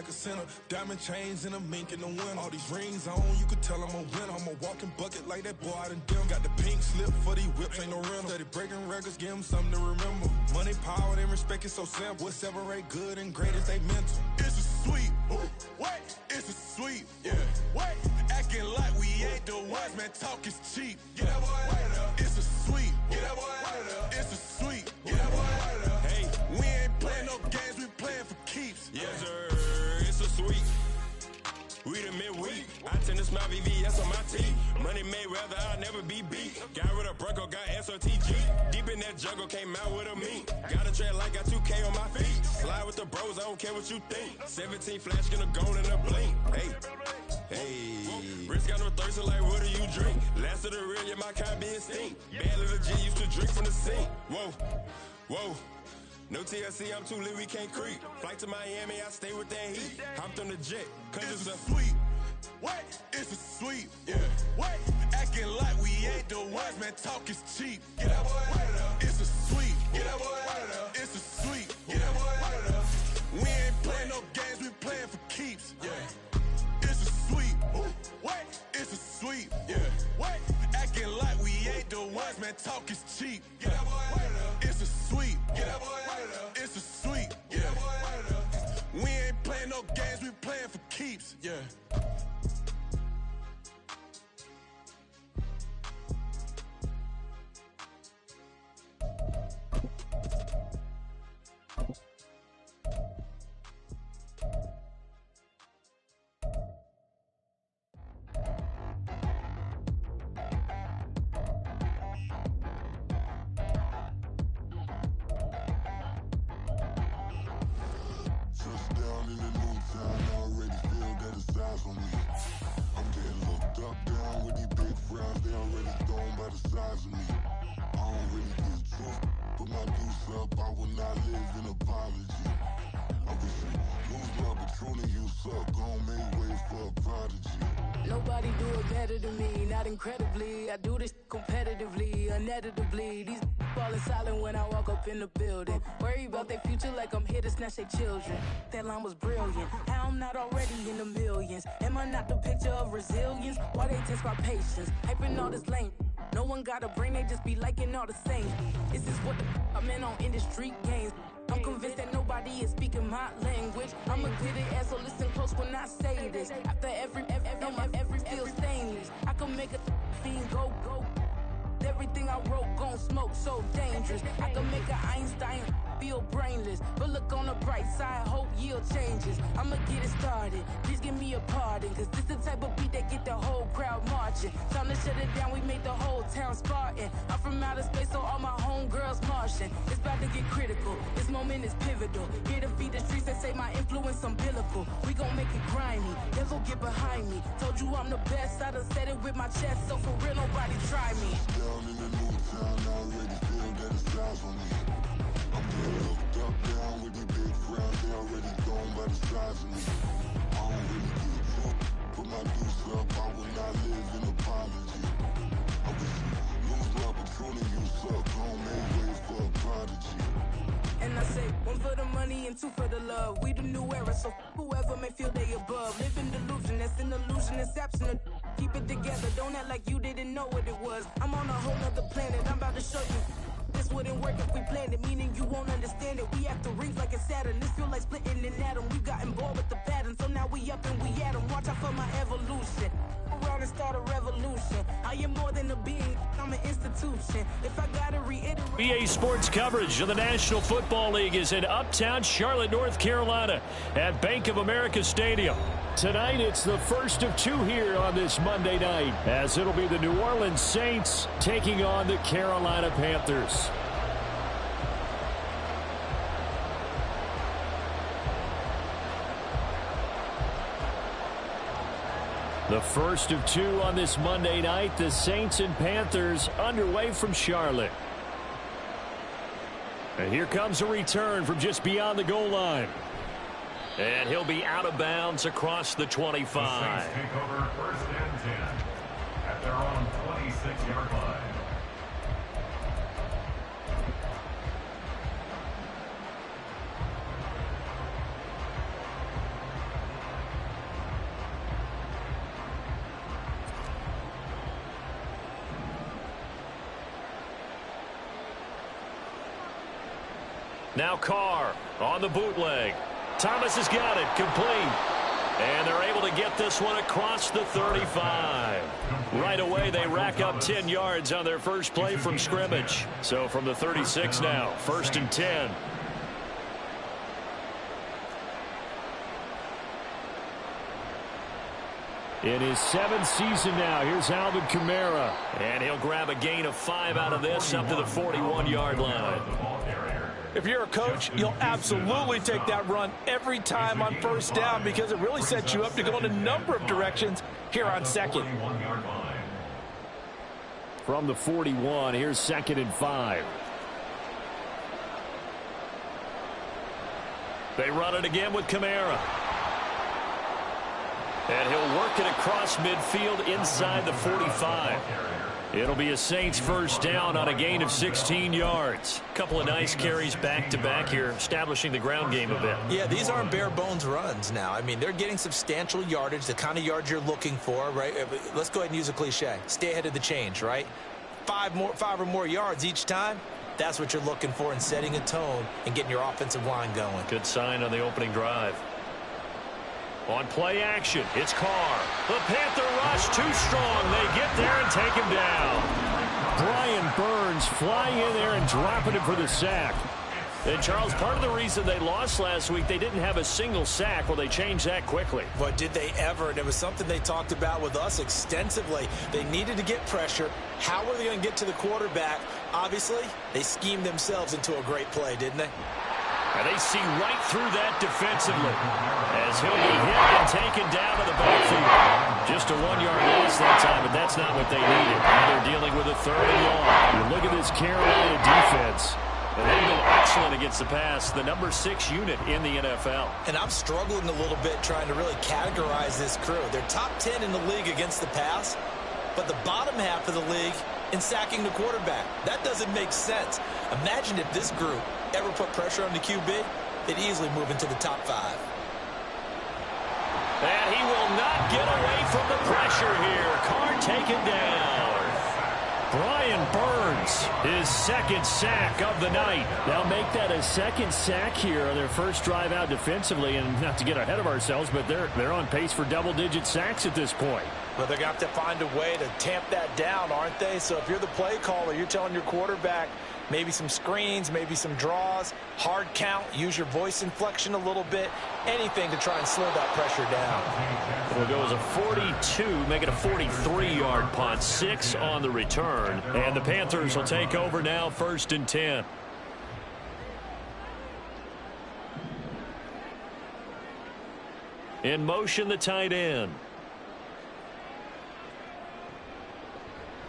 like a sinner. Diamond chains and a mink in the wind. All these rings on, you could tell I'm a winner. I'm a walking bucket like that boy out in dim. Got the pink slip for these whips, ain't no rental. Steady breaking records, give them something to remember. Money, power, and respect is so simple. What separate good and great is they mental. It's a sweet, wait, it's a sweet, yeah. Wait, acting like we ain't the ones, man, talk is cheap. Get that boy out of there. It's a sweet, get that boy out of there. It's a sweet, get that boy out of there. Hey, we ain't playing no games, we playing for keeps. Yes, sir, it's a sweet. We the midweek. I tend to smile VVS on my teeth. Money made rather I'll never be beat. Got rid of Bronco, got SOTG. Deep in that jungle, came out with a meat. Got a tread like got 2K on my feet. Slide with the bros, I don't care what you think. 17 flash, gonna go in a blink. Hey, Rich got no thirst, like what do you drink? Last of the real, yeah, my kind be extinct. Bad little G used to drink from the sink. Whoa. No TLC, I'm too lit, we can't creep. Flight to Miami, I stay with that heat. Hopped on the jet, cause it's a sweet. Wait, it's a sweet, yeah. Wait, acting like we ain't the ones, man, talk is cheap. Get that boy out of there. It's a sweet, get that boy out of there. It's a sweet, get that boy out of there. We ain't playing no games, we playing for keeps, yeah. It's a sweet, wait, it's a sweet, yeah. Wait, acting like we ain't the ones, man, talk is cheap. Get that boy out of there. It's a sweet, get that boy out of there. It's a sweet, get that boy out of there. We ain't playing no games, we playing for keeps, yeah. Nobody do it better than me, not incredibly. I do this competitively, uneditably. These falling silent when I walk up in the building. Worry about their future like I'm here to snatch their children. That line was brilliant. How I'm not already in the millions? Am I not the picture of resilience? Why they test my patience? Hyping all this lame. No one got a brain, they just be liking all the same. This is what the I'm in on industry games. I'm convinced that nobody is speaking my language. I'm a good ass, so listen close when I say this. After every feel stainless. I can make a fiend go. Everything I wrote gon' smoke, so dangerous. I can make an Einstein feel brainless. But look on the bright side, hope yield changes. I'ma get it started, please give me a pardon. Cause this the type of beat that get the whole crowd marching. Time to shut it down, we made the whole town Spartan. I'm from outer space, so all my homegirls Martian. It's about to get critical, this moment is pivotal. Here to feed the streets that say my influence umbilical. We gon' make it grimy, devil get behind me. Told you I'm the best, I done said it with my chest. So for real, nobody try me. Down in the new town, I already feel that it's eyes on me. I'm getting looked up, down with the big frowns. They already gone by the size of me. I don't really give a fuck. Put my deuce up, I will not live in apology. I wish you lose my Patron and you suck. Home made way for a prodigy. And I say, one for the money and two for the love. We the new era, so whoever may feel they above. Live in delusion, that's an illusion, it's absent. Keep it together, don't act like you didn't know what it was. I'm on a whole nother planet, I'm about to show you. This wouldn't work if we planned it, meaning you won't understand it. We have to rings like a Saturn, this feel like splitting an atom. We got bored with the pattern, so now we up and we at 'em. Watch out for my evolution. Around and start a revolution. I am more than a being, I'm an institution. If I gotta reiterate. EA Sports coverage of the National Football League is in Uptown Charlotte, North Carolina at Bank of America Stadium. Tonight, it's the first of two here on this Monday night, as it'll be the New Orleans Saints taking on the Carolina Panthers. The first of two on this Monday night, the Saints and Panthers underway from Charlotte. And here comes a return from just beyond the goal line. And he'll be out of bounds across the 25. The Saints take over first and 10 at their own 26-yard line. Now Carr on the bootleg. Thomas has got it, complete. And they're able to get this one across the 35. Right away, they rack up 10 yards on their first play from scrimmage. So from the 36 now, 1st and 10. In his 7th season now, here's Alvin Kamara. And he'll grab a gain of 5 out of this up to the 41-yard line. If you're a coach, you'll absolutely take that run every time on first down because it really sets you up to go in a number of directions here on second. From the 41, here's 2nd and 5. They run it again with Kamara. And he'll work it across midfield inside the 45. It'll be a Saints first down on a gain of 16 yards. Couple of nice carries back-to-back here, establishing the ground game a bit. Yeah, these aren't bare-bones runs now. I mean, they're getting substantial yardage, the kind of yards you're looking for, right? Let's go ahead and use a cliche. Stay ahead of the change, right? 5 or more yards each time. That's what you're looking for in setting a tone and getting your offensive line going. Good sign on the opening drive. On play action, it's Carr. The Panther rush too strong. They get there and take him down. Brian Burns flying in there and dropping him for the sack. And, Charles, part of the reason they lost last week, they didn't have a single sack. Well, they changed that quickly. But did they ever? And it was something they talked about with us extensively. They needed to get pressure. How were they going to get to the quarterback? Obviously, they schemed themselves into a great play, didn't they? And they see right through that defensively as he'll be hit and taken down to the backfield. Just a 1-yard loss that time, but that's not what they needed. Now they're dealing with a 3rd and long. You look at this Carolina defense, and they've been excellent against the pass, the number 6 unit in the NFL. And I'm struggling a little bit trying to really categorize this crew. They're top 10 in the league against the pass, but the bottom half of the league in sacking the quarterback. That doesn't make sense. Imagine if this group ever put pressure on the QB, they'd easily move into the top 5. And he will not get away from the pressure here. Carr taken down. Brian Burns, his 2nd sack of the night. They'll make that a 2nd sack here on their first drive out defensively. And not to get ahead of ourselves, but they're on pace for double-digit sacks at this point. But they're going to have to find a way to tamp that down, aren't they? So if you're the play caller, you're telling your quarterback maybe some screens, maybe some draws, hard count, use your voice inflection a little bit, anything to try and slow that pressure down. It'll go as a 42, make it a 43-yard punt, 6 on the return. And the Panthers will take over now, 1st and 10. In motion, the tight end.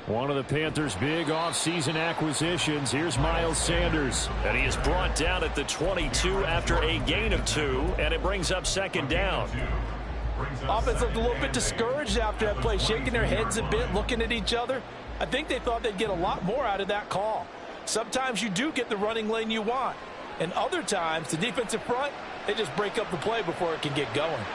One of the Panthers' big offseason acquisitions. Here's Miles Sanders. And he is brought down at the 22 after a gain of 2, and it brings up 2nd down. Offense looked a little bit discouraged after that play, shaking their heads a bit, looking at each other. I think they thought they'd get a lot more out of that call. Sometimes you do get the running lane you want, and other times, the defensive front, they just break up the play before it can get going.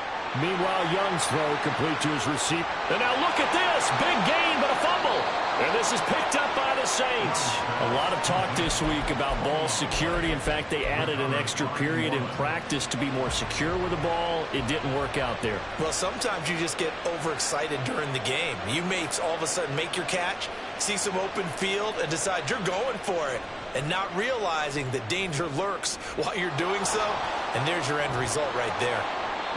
Meanwhile, Young's throw complete to his receiver. And now look at this. Big gain, but a fumble. And this is picked up by the Saints. A lot of talk this week about ball security. In fact, they added an extra period in practice to be more secure with the ball. It didn't work out there. Well, sometimes you just get overexcited during the game. You may all of a sudden make your catch, see some open field, and decide you're going for it, and not realizing that danger lurks while you're doing so. And there's your end result right there.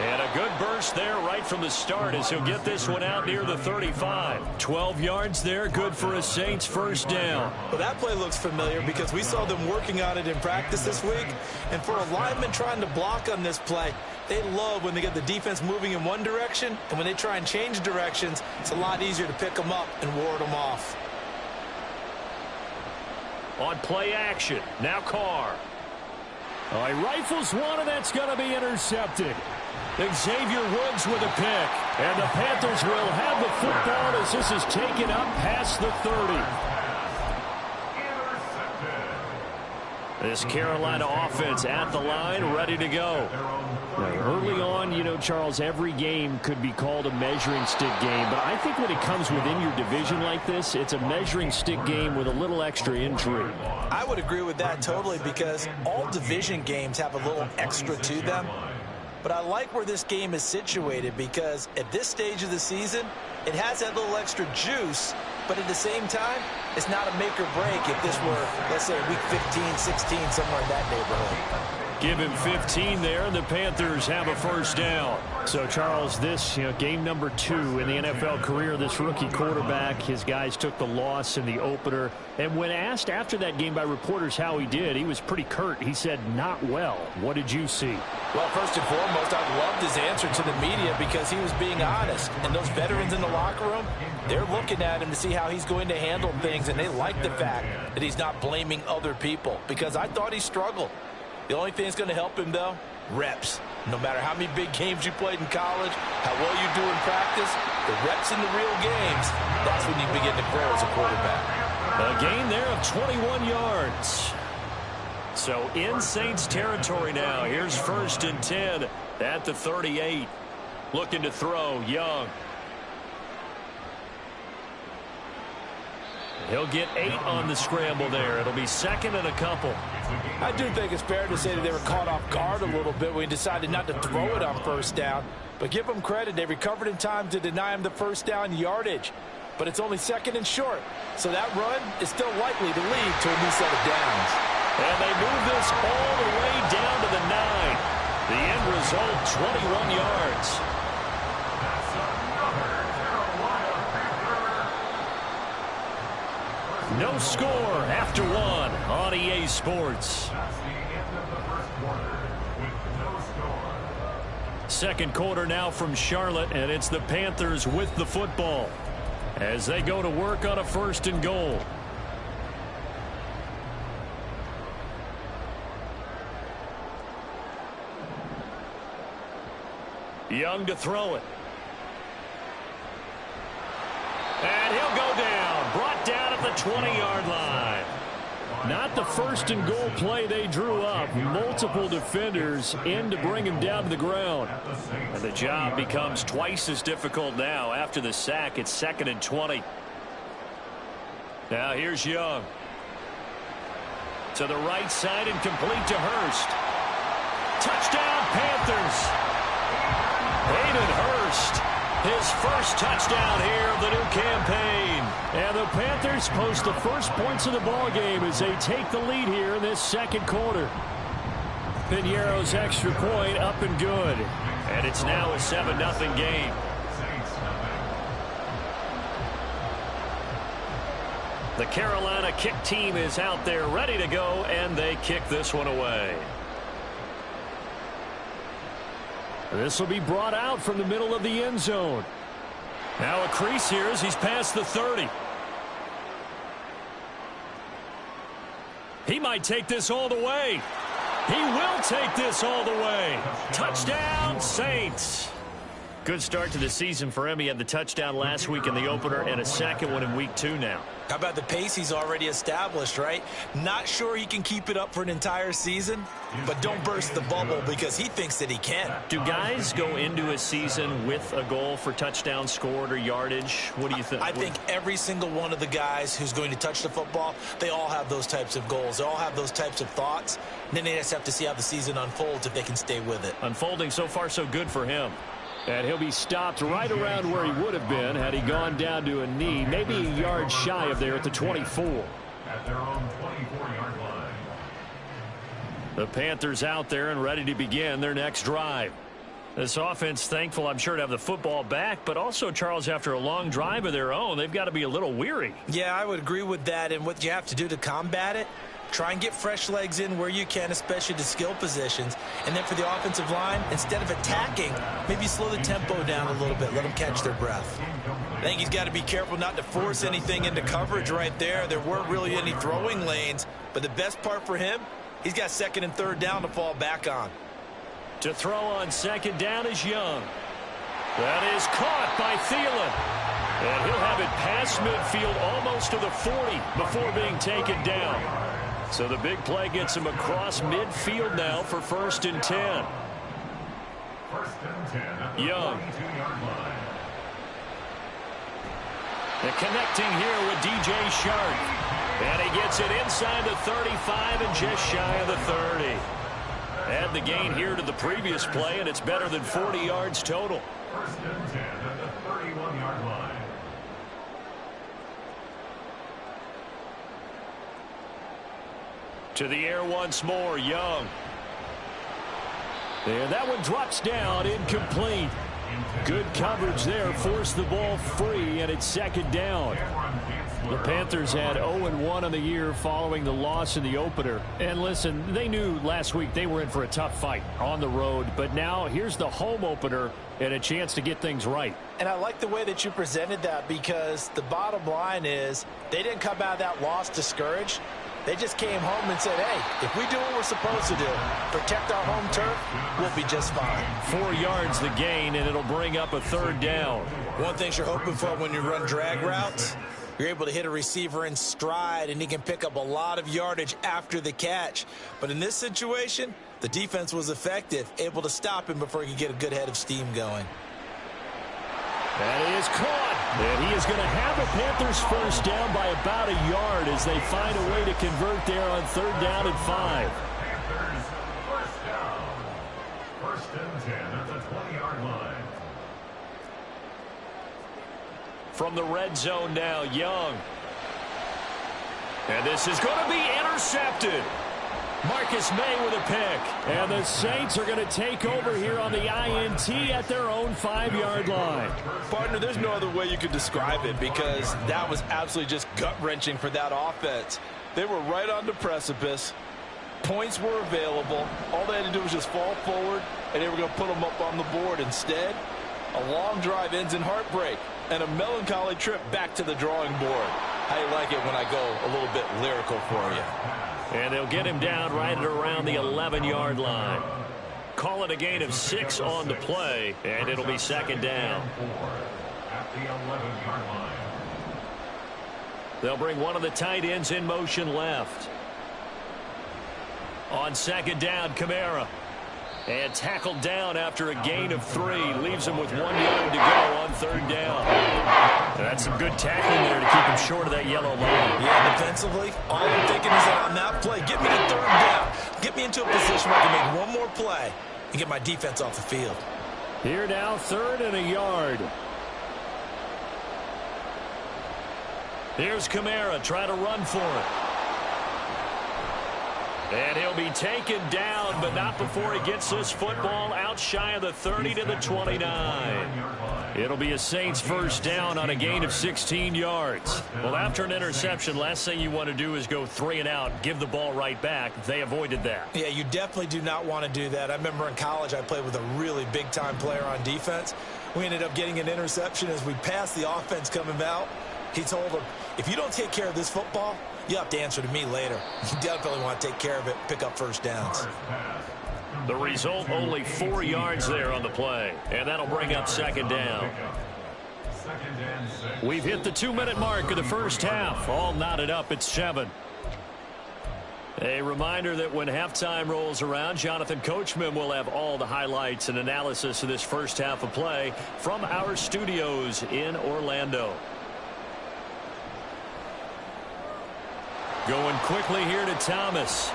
And a good burst there right from the start as he'll get this one out near the 35. 12 yards there, good for a Saints first down. Well, that play looks familiar because we saw them working on it in practice this week. And for a lineman trying to block on this play, they love when they get the defense moving in one direction. And when they try and change directions, it's a lot easier to pick them up and ward them off. On play action, now Carr. Oh, he rifles one, and that's going to be intercepted. Xavier Woods with a pick. And the Panthers will have the football as this is taken up past the 30. This Carolina offense at the line, ready to go. Early on, you know, Charles, every game could be called a measuring stick game. But I think when it comes within your division like this, it's a measuring stick game with a little extra intrigue. I would agree with that totally, because all division games have a little extra to them. But I like where this game is situated, because at this stage of the season, it has that little extra juice. But at the same time, it's not a make or break if this were, let's say, week 15, 16, somewhere in that neighborhood. Give him 15 there, and the Panthers have a first down. So, Charles, this game number 2 in the NFL career, this rookie quarterback, his guys took the loss in the opener. And when asked after that game by reporters how he did, he was pretty curt. He said, not well. What did you see? Well, first and foremost, I loved his answer to the media because he was being honest. And those veterans in the locker room, they're looking at him to see how he's going to handle things, and they like the fact that he's not blaming other people, because I thought he struggled. The only thing that's going to help him, though, reps. No matter how many big games you played in college, how well you do in practice, the reps in the real games, that's when you begin to grow as a quarterback. A gain there of 21 yards. So in Saints territory now. Here's 1st and 10 at the 38. Looking to throw, Young. He'll get 8 on the scramble there. It'll be 2nd and a couple. I do think it's fair to say that they were caught off guard a little bit when he decided not to throw it on first down. But give them credit. They recovered in time to deny him the first down yardage. But it's only 2nd and short. So that run is still likely to lead to a new set of downs. And they move this all the way down to the 9. The end result, 21 yards. No score after 1 on EA Sports. Second quarter now from Charlotte, and it's the Panthers with the football as they go to work on a 1st and goal. Young to throw it. And he'll go down. Brought down at the 20-yard line. Not the 1st and goal play they drew up. Multiple defenders in to bring him down to the ground. And the job becomes twice as difficult now. After the sack, it's 2nd and 20. Now here's Young. To the right side and complete to Hurst. Touchdown, Panthers. Hayden Hurst. His first touchdown here of the new campaign. And the Panthers post the first points of the ball game as they take the lead here in this second quarter. Piñeiro's extra point up and good. And it's now a 7-0 game. The Carolina kick team is out there ready to go, and they kick this one away. This will be brought out from the middle of the end zone. Now a crease here as he's past the 30. He might take this all the way. He will take this all the way. Touchdown, Saints. Good start to the season for him. He had the touchdown last week in the opener and a second one in week 2 now. How about the pace he's already established, right? Not sure he can keep it up for an entire season, but don't burst the bubble because he thinks that he can. Do guys go into a season with a goal for touchdown scored or yardage? What do you think? I think every single one of the guys who's going to touch the football, they all have those types of goals. They all have those types of thoughts. And then they just have to see how the season unfolds if they can stay with it. Unfolding so far so good for him. And he'll be stopped right around where he would have been had he gone down to a knee, maybe a yard shy of there at the 24. At their own 24-yard line. The Panthers out there and ready to begin their next drive. This offense thankful, I'm sure, to have the football back, but also, Charles, after a long drive of their own, they've got to be a little weary. Yeah, I would agree with that, and what you have to do to combat it, try and get fresh legs in where you can, especially to skill positions. And then for the offensive line, instead of attacking, maybe slow the tempo down a little bit. Let them catch their breath. I think he's got to be careful not to force anything into coverage right there. There weren't really any throwing lanes. But the best part for him, he's got 2nd and 3rd down to fall back on. To throw on 2nd down is Young. That is caught by Thielen. And he'll have it past midfield almost to the 40 before being taken down. So the big play gets him across midfield now for 1st and 10. 1st and 10 at the Young. 42-yard line. They're connecting here with DJ Shark. And he gets it inside the 35 and just shy of the 30. Add the gain here to the previous play, and it's better than 40 yards total. 1st and 10 at the 31-yard line. To the air once more, Young. And that one drops down, incomplete. Good coverage there, forced the ball free, and it's 2nd down. The Panthers had 0-1 on the year following the loss in the opener. And listen, they knew last week they were in for a tough fight on the road, but now here's the home opener and a chance to get things right. And I like the way that you presented that, because the bottom line is they didn't come out of that loss discouraged. They just came home and said, hey, if we do what we're supposed to do, protect our home turf, we'll be just fine. 4 yards the gain, and it'll bring up a 3rd down. One thing you're hoping for when you run drag routes, you're able to hit a receiver in stride, and he can pick up a lot of yardage after the catch. But in this situation, the defense was effective, able to stop him before he could get a good head of steam going. And he is caught. And he is going to have a Panthers 1st down by about a yard as they find a way to convert there on 3rd down and 5. Panthers 1st down. 1st and 10 at the 20-yard line. From the red zone now, Young. And this is going to be intercepted. Marcus May with a pick. And the Saints are going to take over here on the INT at their own 5-yard line. Partner, there's no other way you could describe it, because that was absolutely just gut-wrenching for that offense. They were right on the precipice. Points were available. All they had to do was just fall forward, and they were going to put them up on the board. Instead, a long drive ends in heartbreak and a melancholy trip back to the drawing board. How you like it when I go a little bit lyrical for you? And they'll get him down right at around the 11-yard line. Call it a gain of 6 on the play, and it'll be 2nd down. At the 11-yard line. They'll bring one of the tight ends in motion left. On 2nd down, Kamara. And tackled down after a gain of 3. Leaves him with 1 yard to go on 3rd down. And that's some good tackling there to keep him short of that yellow line. Yeah, defensively, all I'm thinking is that on that play, get me to 3rd down. Get me into a position where I can make one more play and get my defense off the field. Here now, 3rd and a yard. Here's Kamara trying to run for it. And he'll be taken down, but not before he gets this football out shy of the 30 to the 29. It'll be a Saints 1st down on a gain of 16 yards. Well, after an interception, last thing you want to do is go 3 and out, give the ball right back. They avoided that. Yeah, you definitely do not want to do that. I remember in college I played with a really big-time player on defense. We ended up getting an interception as we passed the offense coming out. He told him, if you don't take care of this football, you have to answer to me later. You definitely want to take care of it, pick up 1st downs. The result, only 4 yards there on the play. And that'll bring up 2nd down. We've hit the 2-minute mark of the 1st half. All knotted up at 7. A reminder that when halftime rolls around, Jonathan Coachman will have all the highlights and analysis of this 1st half of play from our studios in Orlando. Going quickly here to Thomas.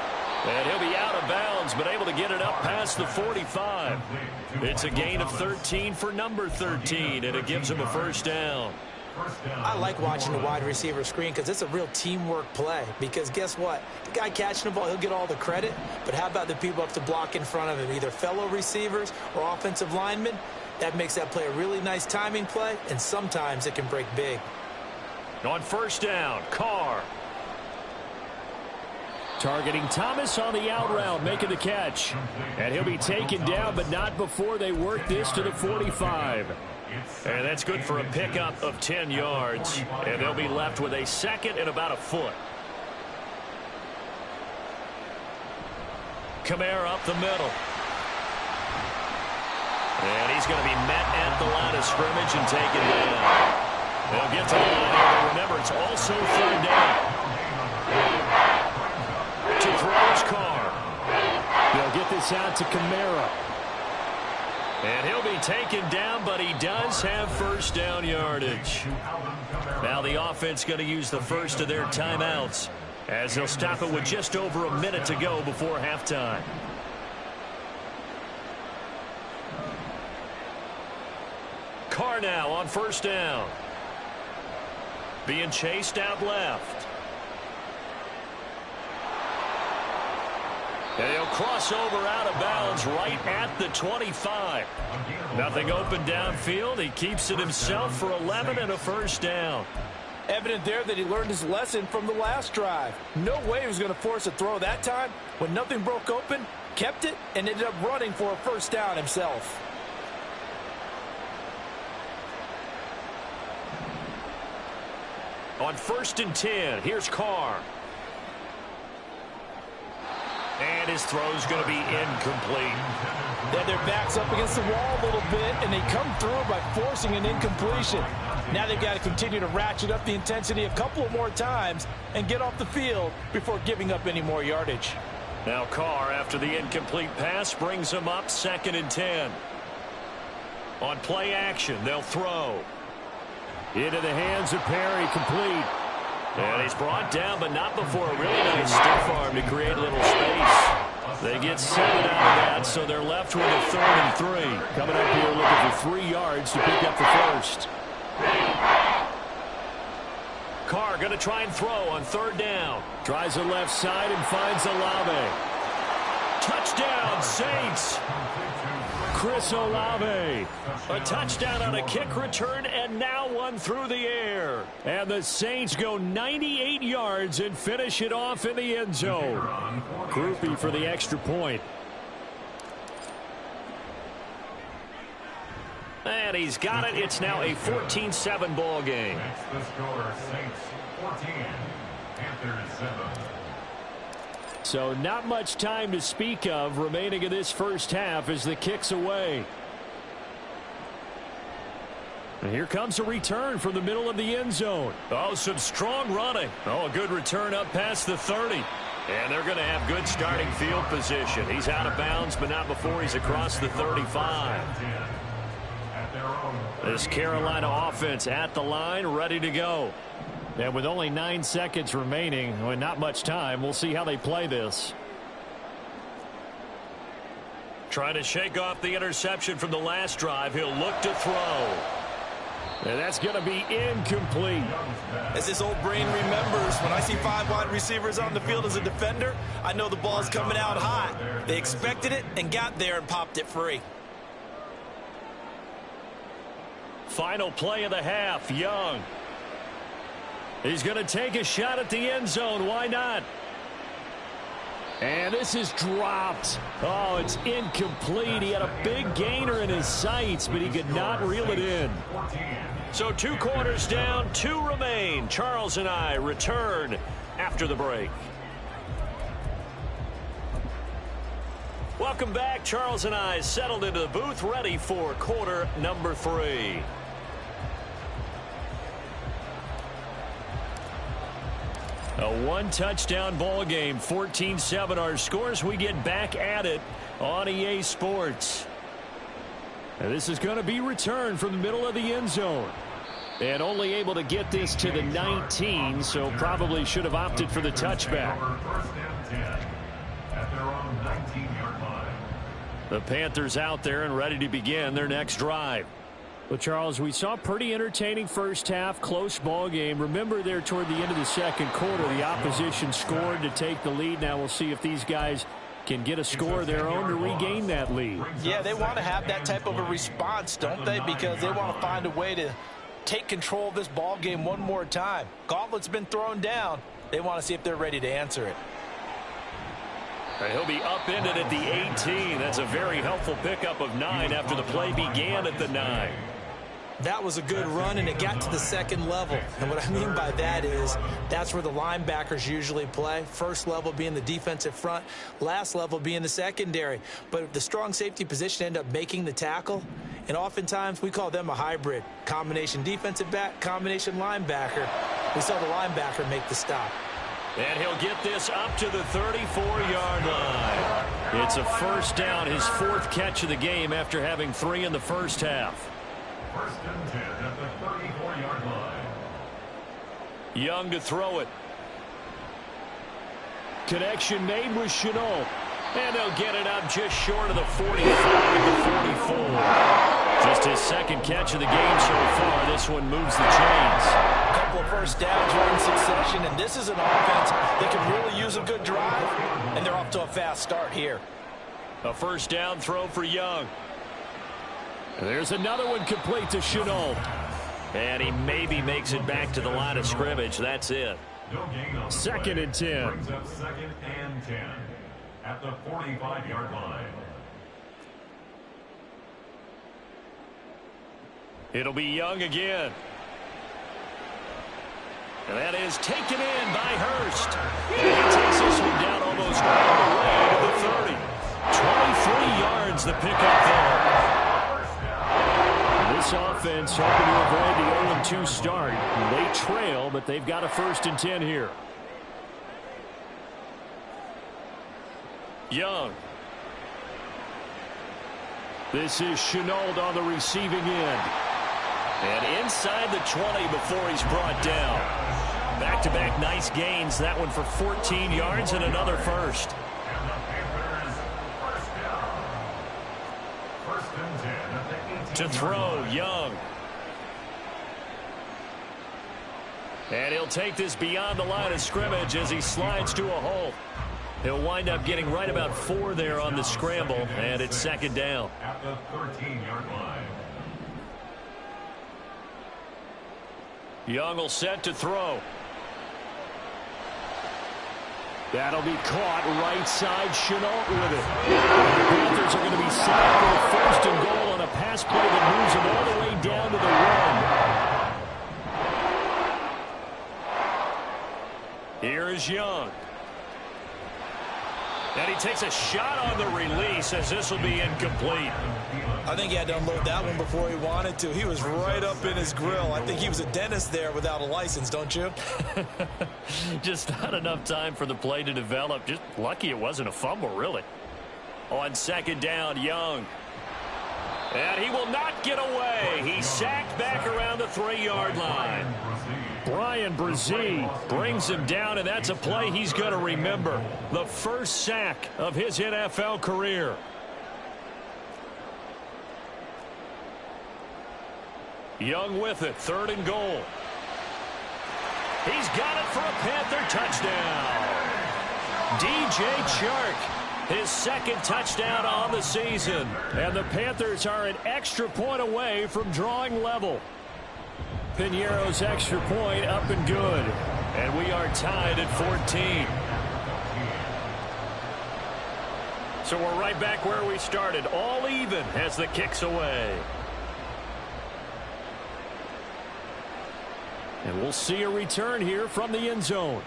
And he'll be out of bounds, but able to get it up past the 45. It's a gain of 13 for number 13, and it gives him a 1st down. I like watching the wide receiver screen because it's a real teamwork play. Because guess what? The guy catching the ball, he'll get all the credit. But how about the people up to block in front of him, either fellow receivers or offensive linemen? That makes that play a really nice timing play, and sometimes it can break big. On 1st down, Carr. Targeting Thomas on the out route, making the catch. And he'll be taken down, but not before they work this to the 45. And that's good for a pickup of 10 yards. And they'll be left with a 2nd and about a foot. Kamara up the middle. And he's going to be met at the line of scrimmage and taken down. They'll get to the line, but remember, it's also 3rd down. get this out to Kamara. And he'll be taken down, but he does have first down yardage. Now the offense going to use the first of their timeouts, as they'll stop it with just over a minute to go before halftime. Carr now on first down. Being chased out left. And he'll cross over out of bounds right at the 25. Nothing open downfield. He keeps it himself for 11 and a first down. Evident there that he learned his lesson from the last drive. No way he was going to force a throw that time. When nothing broke open, kept it, and ended up running for a first down himself. On 1st and 10, here's Carr. And his throw's going to be incomplete. They had their backs up against the wall a little bit, and they come through by forcing an incompletion. Now they've got to continue to ratchet up the intensity a couple of more times and get off the field before giving up any more yardage. Now Carr, after the incomplete pass, brings him up 2nd and 10. On play action, they'll throw. Into the hands of Perry, complete. And he's brought down, but not before a really nice stiff arm to create a little space. They get 7 out of that, so they're left with a 3rd and 3. Coming up here looking for 3 yards to pick up the first. Carr going to try and throw on 3rd down. Tries the left side and finds Olave. Touchdown, Saints! Chris Olave. A touchdown on a kick return, and now one through the air. And the Saints go 98 yards and finish it off in the end zone. Groupie for the extra point. And he's got it. It's now a 14-7 ball game. That's the score. Saints 14, Panthers 7. So not much time to speak of remaining in this first half as the kick's away. And here comes a return from the middle of the end zone. Oh, some strong running. Oh, a good return up past the 30. And they're going to have good starting field position. He's out of bounds, but not before he's across the 35. This Carolina offense at the line, ready to go. And with only 9 seconds remaining, and not much time, we'll see how they play this. Trying to shake off the interception from the last drive. He'll look to throw. And that's going to be incomplete. As this old brain remembers, when I see 5 wide receivers on the field as a defender, I know the ball's coming out hot. They expected it and got there and popped it free. Final play of the half, Young. He's going to take a shot at the end zone. Why not? And this is dropped. Oh, it's incomplete. He had a big gainer in his sights, but he could not reel it in. So 2 quarters down, 2 remain. Charles and I return after the break. Welcome back. Charles and I settled into the booth, ready for quarter number 3. A 1-touchdown ball game, 14-7 our scores. We get back at it on EA Sports. And this is going to be returned from the middle of the end zone. And only able to get this to the 19, so probably should have opted for the touchback. The Panthers out there and ready to begin their next drive. Well, Charles, we saw a pretty entertaining first half, close ball game. Remember there toward the end of the second quarter, the opposition scored to take the lead. Now we'll see if these guys can get a score of their own to regain that lead. Yeah, they want to have that type of a response, don't they? Because they want to find a way to take control of this ball game one more time. Gauntlet's been thrown down. They want to see if they're ready to answer it. And he'll be upended at the 18. That's a very helpful pickup of 9 after the play began at the 9. That was a good run, and it got to the second level. And what I mean by that is that's where the linebackers usually play. First level being the defensive front, last level being the secondary. But the strong safety position ended up making the tackle, and oftentimes we call them a hybrid. Combination defensive back, combination linebacker. We saw the linebacker make the stop. And he'll get this up to the 34-yard line. It's a first down, his 4th catch of the game after having 3 in the first half. First and 10 at the 34-yard line. Young to throw it. Connection made with Shenault. And they'll get it up just short of the 45 to 44. Just his 2nd catch of the game so far. This one moves the chains. A couple of first downs right in succession, and this is an offense that can really use a good drive, and they're off to a fast start here. A first down throw for Young. There's another one complete to Shenault. And he maybe makes it back to the line of scrimmage. That's it. No gain on 2nd and 10. Brings up 2nd and 10 at the 45-yard line. It'll be Young again. And that is taken in by Hurst. And he takes this one down almost all the way to the 30. 23 yards the pickup there. This offense hoping to avoid the 0-2 start. They trail, but they've got a 1st and 10 here. Young. This is Shenault on the receiving end. And inside the 20 before he's brought down. Back-to-back nice gains. That one for 14 yards and another first. And the Panthers first down. 1st and 10 at the 18-yard To throw, line. Young. And he'll take this beyond the line of scrimmage as he slides to a hole. He'll wind up getting right about 4 there on the scramble, and it's 2nd down. At the 13-yard line. Young will set to throw. That'll be caught right side. Shenault with it. The Panthers are going to be sacked for 1st and goal on a pass play that moves them all the way down to the 1. Here is Young. And he takes a shot on the release as this will be incomplete. I think he had to unload that one before he wanted to. He was right up in his grill. I think he was a dentist there without a license, don't you? Just not enough time for the play to develop. Just lucky it wasn't a fumble, really. On 2nd down, Young. And he will not get away. He's sacked back around the 3-yard line. Bryan Bresee brings him down, and that's a play he's going to remember. The first sack of his NFL career. Young with it, 3rd and goal. He's got it for a Panther touchdown. DJ Chark, his 2nd touchdown on the season. And the Panthers are an extra point away from drawing level. Piñeiro's extra point up and good. And we are tied at 14. So we're right back where we started. All even as the kick's away. And we'll see a return here from the end zone.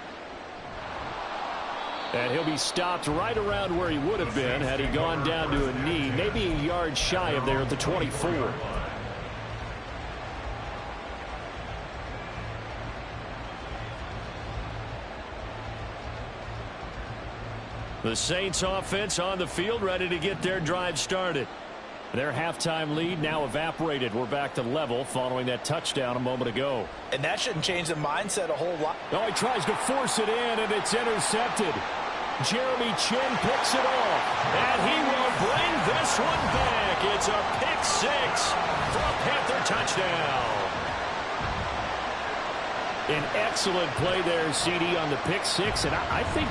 And he'll be stopped right around where he would have been had he gone down to a knee, maybe a yard shy of there at the 24. The Saints offense on the field ready to get their drive started. Their halftime lead now evaporated. We're back to level following that touchdown a moment ago. And that shouldn't change the mindset a whole lot. Oh, he tries to force it in, and it's intercepted. Jeremy Chin picks it off, and he will bring this one back. It's a pick 6 for a Panther touchdown. An excellent play there, CD, on the pick 6. And I think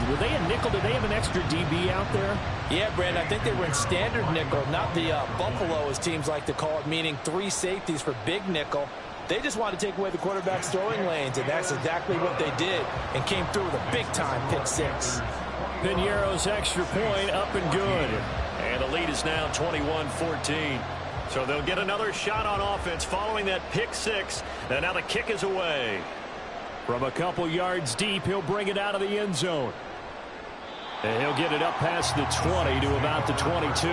were they in nickel? Did they have an extra DB out there? Yeah, Brandon, I think they were in standard nickel, not the Buffalo, as teams like to call it, meaning 3 safeties for big nickel. They just wanted to take away the quarterback's throwing lanes, and that's exactly what they did, and came through with a big-time pick 6. Piñeiro's extra point up and good. And the lead is now 21-14. So they'll get another shot on offense following that pick 6. And now the kick is away. From a couple yards deep, he'll bring it out of the end zone. And he'll get it up past the 20 to about the 22.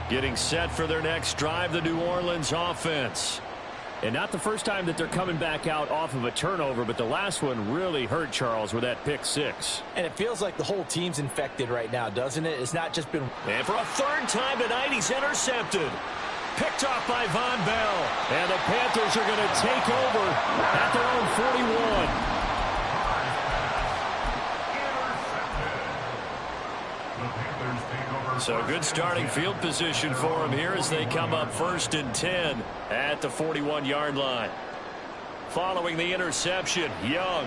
Getting set for their next drive, the New Orleans offense. And not the first time that they're coming back out off of a turnover, but the last one really hurt Charles with that pick six. And it feels like the whole team's infected right now, doesn't it? It's not just been... And for a third time tonight, he's intercepted. Picked off by Von Bell. And the Panthers are going to take over at their own 41. So good starting field position for him here as they come up 1st and 10 at the 41-yard line. Following the interception, Young.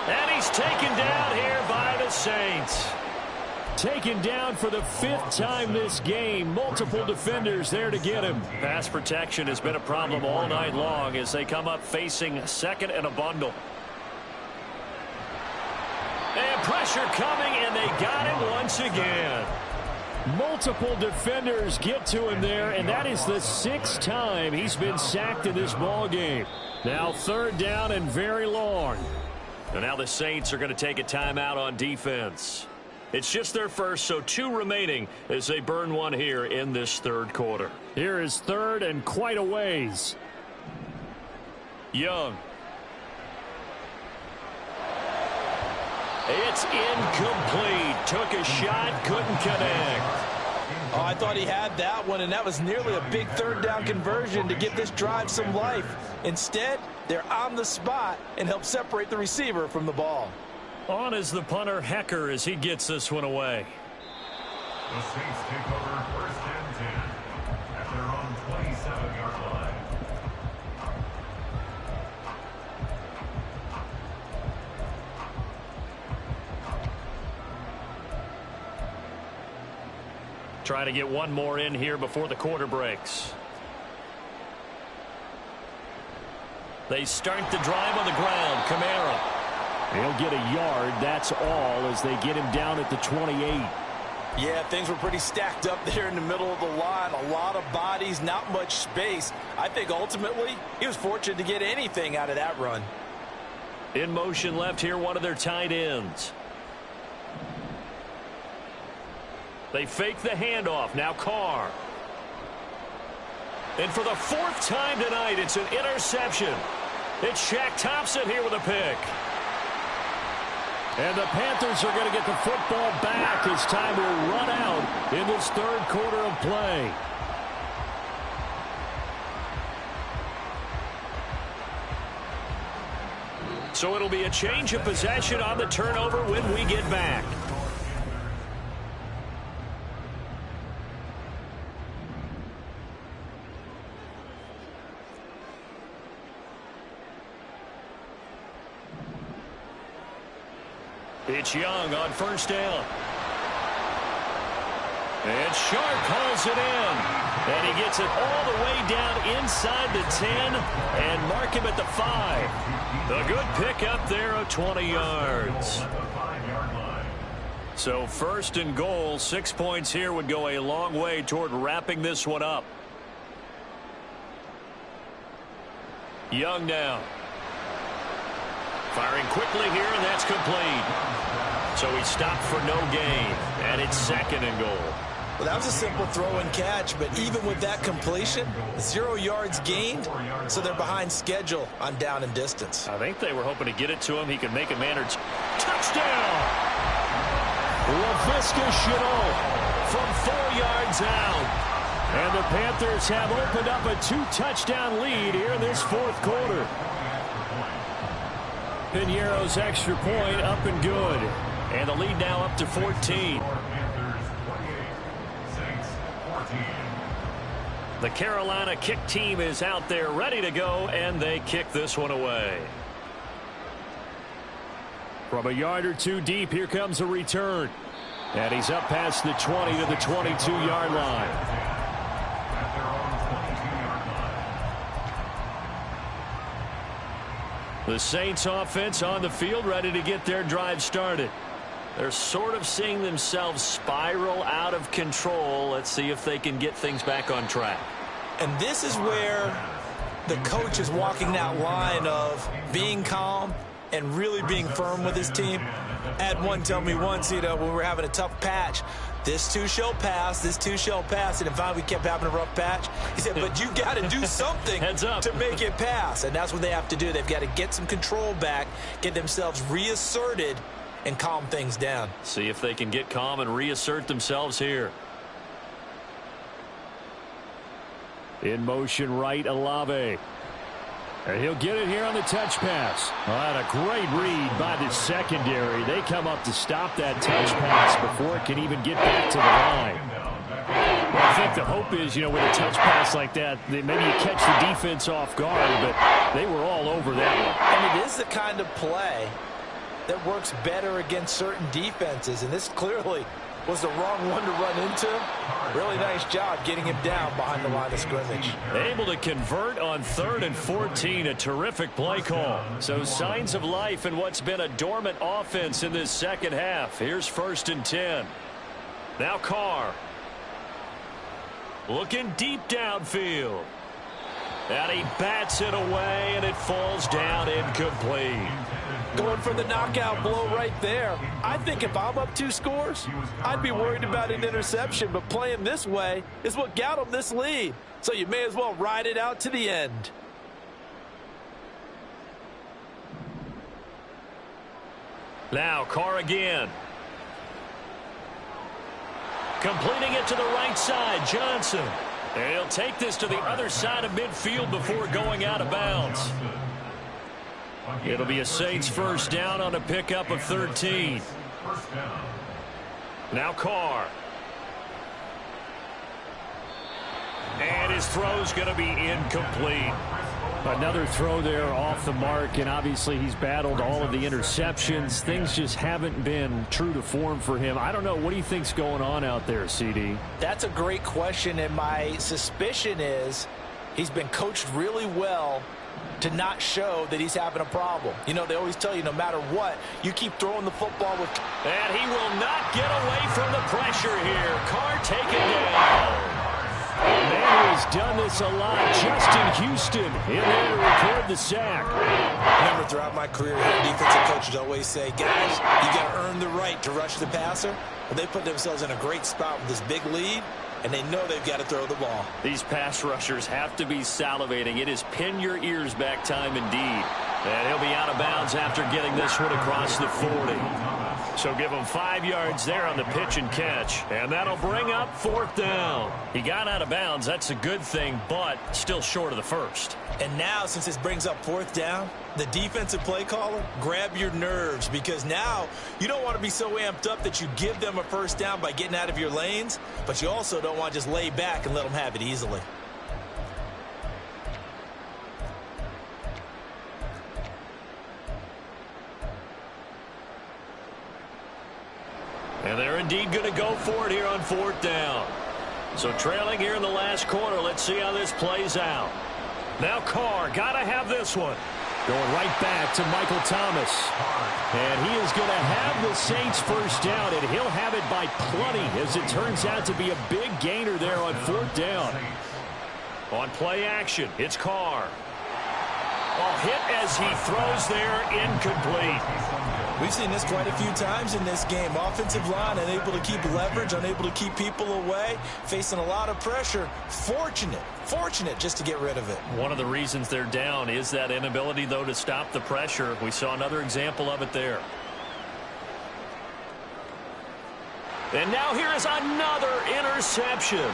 And he's taken down here by the Saints. Taken down for the 5th time this game. Multiple defenders there to get him. Pass protection has been a problem all night long as they come up facing 2nd and a bundle. And pressure coming, and they got him once again. Multiple defenders get to him there, and that is the 6th time he's been sacked in this ball game. Now 3rd down and very long. And now the Saints are going to take a timeout on defense. It's just their first, so 2 remaining as they burn one here in this 3rd quarter. Here is 3rd and quite a ways. Young. It's incomplete. Took a shot, couldn't connect. Oh, I thought he had that one, and that was nearly a big 3rd down conversion to give this drive some life. Instead, they're on the spot and help separate the receiver from the ball. On is the punter, Hecker, as he gets this one away. The Saints take over 1st and 10 at their own 27-yard line. Trying to get one more in here before the quarter breaks. They start the drive on the ground. Kamara. He'll get a yard, that's all, as they get him down at the 28. Yeah, things were pretty stacked up there in the middle of the line. A lot of bodies, not much space. I think ultimately he was fortunate to get anything out of that run. In motion left here, one of their tight ends. They fake the handoff. Now Carr. And for the 4th time tonight, it's an interception. It's Shaq Thompson here with a pick. And the Panthers are going to get the football back as time will run out in this 3rd quarter of play. So it'll be a change of possession on the turnover when we get back. It's Young on 1st down. And Sharp hauls it in. And he gets it all the way down inside the 10 and mark him at the 5. A good pick up there of 20 yards. So 1st and goal, 6 points here would go a long way toward wrapping this one up. Young now. Firing quickly here, and that's complete. So he stopped for no gain, and it's 2nd and goal. Well, that was a simple throw and catch, but even with that completion, 0 yards gained, so they're behind schedule on down and distance. I think they were hoping to get it to him. He could make a man or two. Touchdown! Laviska Shenault from 4 yards out. And the Panthers have opened up a 2-touchdown lead here in this 4th quarter. Piñeiro's extra point up and good. And the lead now up to 14. The Carolina kick team is out there ready to go, and they kick this one away. From a yard or two deep, here comes a return. And he's up past the 20 to the 22-yard line. The Saints offense on the field ready to get their drive started. They're sort of seeing themselves spiral out of control. Let's see if they can get things back on track. And this is where the coach is walking that line of being calm and really being firm with his team. I had one tell me once, when we were having a tough patch, This too shall pass, this too shall pass. And if finally we kept having a rough patch, he said, but you got to do something to make it pass. And that's what they have to do. They've got to get some control back, get themselves reasserted, and calm things down. See if they can get calm and reassert themselves here. In motion right, Olave. And he'll get it here on the touch pass. Oh, and a great read by the secondary. They come up to stop that touch pass before it can even get back to the line. Well, I think the hope is, with a touch pass like that, maybe you catch the defense off guard, but they were all over that one. And it is the kind of play that works better against certain defenses, and this clearly was the wrong one to run into. Really nice job getting him down behind the line of scrimmage. Able to convert on 3rd and 14, a terrific play call. So signs of life in what's been a dormant offense in this second half. Here's 1st and 10. Now Carr. Looking deep downfield. And he bats it away, and it falls down incomplete. Going for the knockout blow right there. I think if I'm up 2 scores, I'd be worried about an interception, but playing this way is what got them this lead. So you may as well ride it out to the end. Now Carr again. Completing it to the right side, Johnson. And he'll take this to the other side of midfield before going out of bounds. It'll be a Saints first down on a pickup of 13. Now Carr. And his throw's going to be incomplete. Another throw there off the mark, and obviously he's battled all of the interceptions. Things just haven't been true to form for him. I don't know. What do you think's going on out there, CD? That's a great question, and my suspicion is he's been coached really well to not show that he's having a problem. They always tell you no matter what, you keep throwing the football with... And he will not get away from the pressure here. Carr taken down. A man who has done this a lot, Justin Houston, in there to record the sack. Remember, throughout my career, defensive coaches always say, guys, you got to earn the right to rush the passer. Well, they put themselves in a great spot with this big lead, and they know they've got to throw the ball. These pass rushers have to be salivating. It is pin your ears back time indeed. And he'll be out of bounds after getting this one across the 40. So give him 5 yards there on the pitch and catch. And that'll bring up 4th down. He got out of bounds. That's a good thing, but still short of the first. And now, since this brings up 4th down, the defensive play caller, grab your nerves, because now you don't want to be so amped up that you give them a first down by getting out of your lanes, but you also don't want to just lay back and let them have it easily. And they're indeed going to go for it here on 4th down. So trailing here in the last quarter. Let's see how this plays out. Now Carr, got to have this one. Going right back to Michael Thomas. And he is going to have the Saints first down, and he'll have it by plenty, as it turns out to be a big gainer there on 4th down. On play action, it's Carr. Hit as he throws there, incomplete. We've seen this quite a few times in this game. Offensive line unable to keep leverage, unable to keep people away, facing a lot of pressure. Fortunate just to get rid of it. One of the reasons they're down is that inability, though, to stop the pressure. We saw another example of it there. And now here is another interception.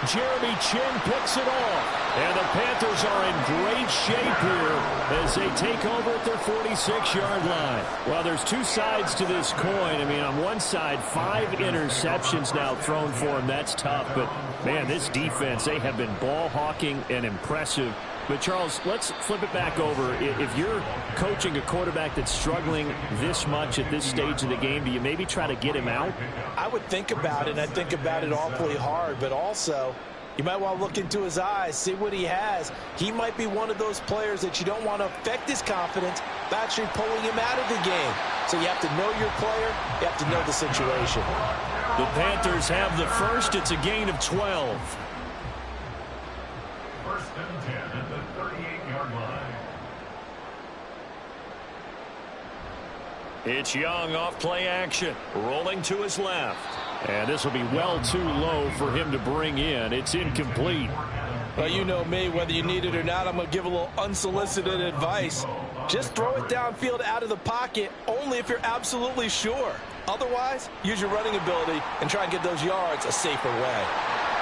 Jeremy Chinn picks it off. And the Panthers are in great shape here as they take over at their 46-yard line. Well, there's 2 sides to this coin. I mean, on one side, 5 interceptions now thrown for them. That's tough. But, man, this defense, they have been ball hawking and impressive. But, Charles, let's flip it back over. If you're coaching a quarterback that's struggling this much at this stage of the game, do you maybe try to get him out? I would think about it, and I think about it awfully hard. But also, you might want to look into his eyes, see what he has. He might be one of those players that you don't want to affect his confidence by actually pulling him out of the game. So you have to know your player. You have to know the situation. The Panthers have the first. It's a gain of 12. 1st and 10 at the 38-yard line. It's Young off play action. Rolling to his left. And this will be well too low for him to bring in. It's incomplete. Well, you know me, whether you need it or not, I'm going to give a little unsolicited advice. Just throw it downfield out of the pocket only if you're absolutely sure. Otherwise, use your running ability and try and get those yards a safer way.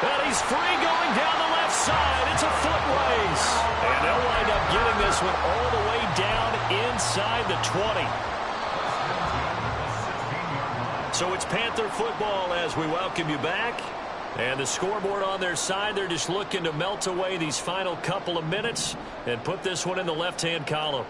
And he's free going down the left side. It's a foot race. And they'll wind up getting this one all the way down inside the 20. So it's Panther football as we welcome you back. And the scoreboard on their side, they're just looking to melt away these final couple of minutes and put this one in the left-hand column.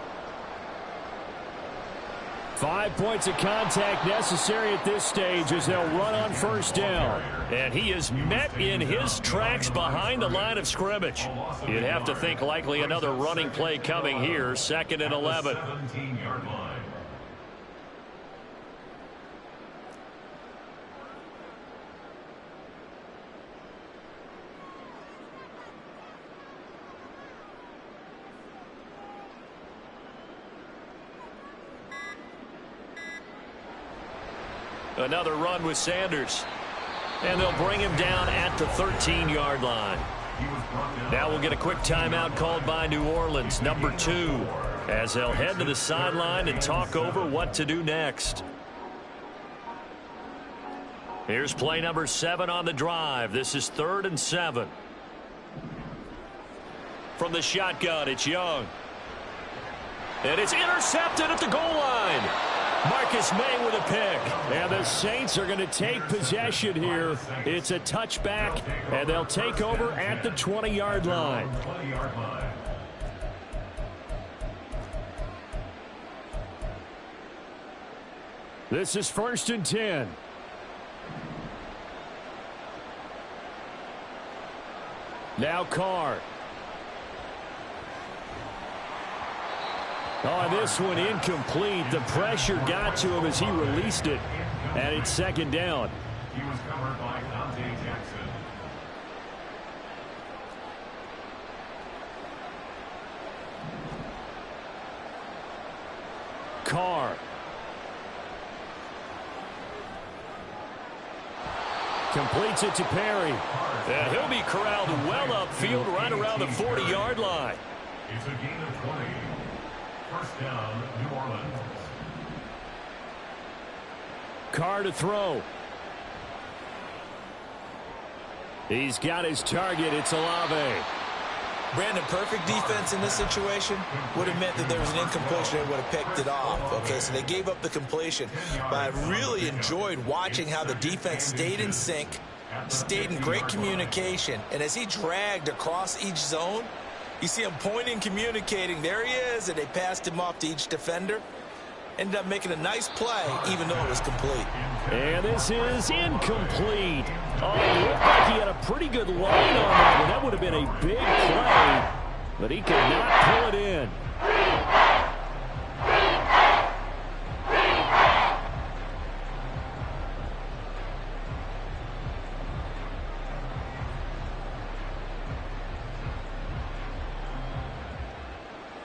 5 points of contact necessary at this stage as they'll run on first down. And he is met in his tracks behind the line of scrimmage. You'd have to think likely another running play coming here, 2nd and 11. 17-yard line. Another run with Sanders. And they'll bring him down at the 13-yard line. Now we'll get a quick timeout called by New Orleans, number 2, as they'll head to the sideline and talk over what to do next. Here's play number 7 on the drive. This is 3rd and 7. From the shotgun, it's Young. And it's intercepted at the goal line. Marcus May with a pick. And the Saints are going to take possession here. It's a touchback, and they'll take over at the 20-yard line. This is 1st and 10. Now Carr. On this one, incomplete. The pressure got to him as he released it. And it's 2nd down. He was covered by Dante Jackson. Carr. Completes it to Perry. And he'll be corralled well upfield right around the 40-yard line. It's a gain of 20. First down, New Orleans. Carr to throw. He's got his target. It's Olave. Brandon, perfect defense in this situation would have meant that there was an incompletion and would have picked it off. Okay, so they gave up the completion. But I really enjoyed watching how the defense stayed in sync, stayed in great communication. And as he dragged across each zone, you see him pointing, communicating. There he is, and they passed him off to each defender. Ended up making a nice play, even though it was complete. And this is incomplete. Oh, it looked like he had a pretty good line on that one. That would have been a big play, but he could not pull it in.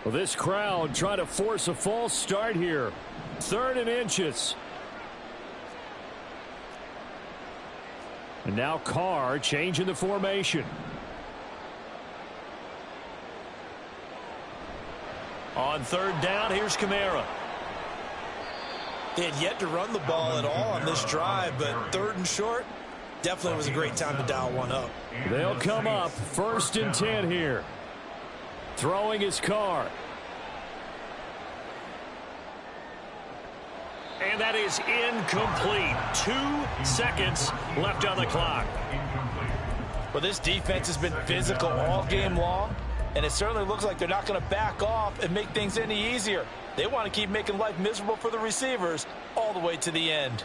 Well, this crowd trying to force a false start here. 3rd and inches. And now Carr changing the formation. On 3rd down, here's Kamara. They had yet to run the ball at all on this drive, but 3rd and short, definitely was a great time to dial one up. They'll come up 1st and 10 here. Throwing his Carr. And that is incomplete. 2 seconds left on the clock. Well, this defense has been physical all game long, and it certainly looks like they're not going to back off and make things any easier. They want to keep making life miserable for the receivers all the way to the end.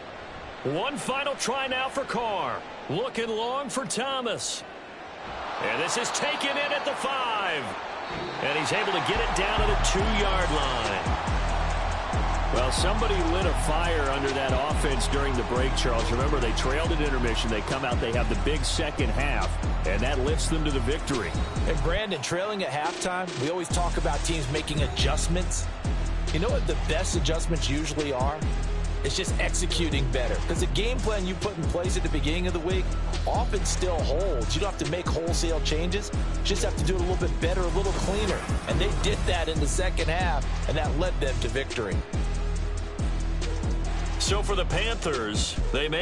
One final try now for Carr. Looking long for Thomas. And this is taken in at the 5. And he's able to get it down to the 2-yard line. Well, somebody lit a fire under that offense during the break, Charles. Remember, they trailed at intermission. They come out, they have the big second half, and that lifts them to the victory. And, Brandon, trailing at halftime, we always talk about teams making adjustments. You know what the best adjustments usually are? It's just executing better. Because the game plan you put in place at the beginning of the week often still holds. You don't have to make wholesale changes. You just have to do it a little bit better, a little cleaner. And they did that in the second half, and that led them to victory. So for the Panthers, they make